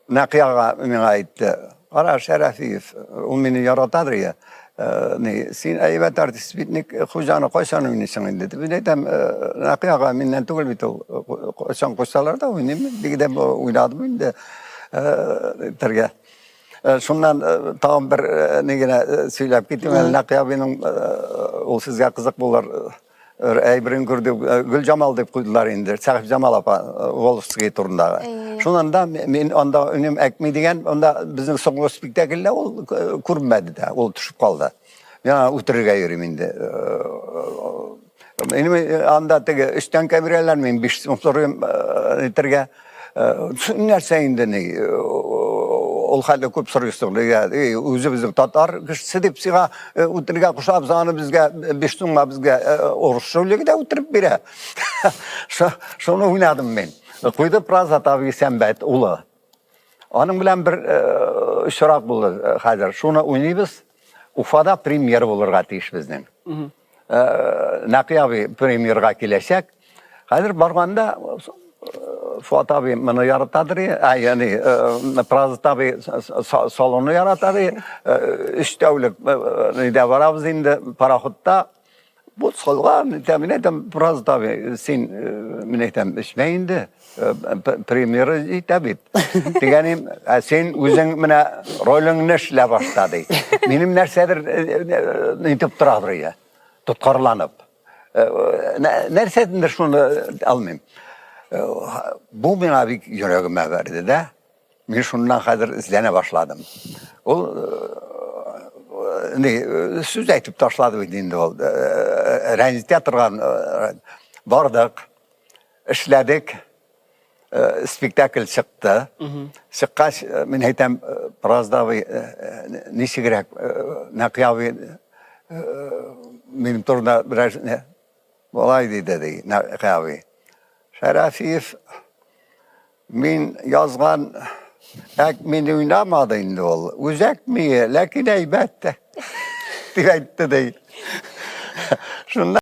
Nakiyaga min aitti. Ara Şerefif, o beni yaratadır ya. Sin ayıbat artist bitnik hujana koşanı minisin dedi. Bir de nakiyaga minnen tugul bito koşan koşsalar da oynayayım. Bir de oynadım indi. Terge. Şundan tam bir ne söyleyip gittim. Nakiya benim o sizge kızık bular. Eybirin gördü, Gül Cemal deyip koydular indi. Sahip Cemal apa, Wolfsgate turunda. Şundan da men onda önüm ekmeği degen, onda bizim soğuk spektakülle ol kurmadı da, ol düşüp kaldı. Ya uturga yürüyüm indi. Benim anda tege işten kebireler miyim? Bir soruyorum terge. Nerse indi ne? Ol halde köp soruyorsun. Özü bizim Tatar kişisi deyip siga uturga kuşap zanı bizge beştunla bizge oruç söylüyor da uturup bire. Şunu oynadım ben. Koydu praza tabi sembet ulu. Onun bilen bir şırak buldu hazır. Şunu oynayız. Ufada premier olurga tiyiş bizden. Nakiya bir premierga kilesek. Hazır barganda Fuat abi beni yaratadır ya, yani Prazı tabi salonu yaratadır. İştevlik ne varabız indi parahutta. Bu solga temin etem Prazı tabi sen minnetem işmeyindi. Premieri tabi. Yani sen özün mine rolün neşle başladı. Benim nersedir nitip duradır ya. Tutkarlanıp. Nersedir şunu almayayım. Bu bana bir yüreğime verdi de. Ben şundan kadar izlene başladım. O söz aytıp taşladı dediğinde oldu. Rencide yatırgan vardık, işledik, spektakl çıktı. Çıkkaç min heytem biraz da nişi gerek, nakiyavi benim turda biraz olaydı dedi nakiyavi. Şerefif min yazgan ekmini oynamadı indi ol. Uzak mı? Lakin elbette. Diyetti değil. Şundan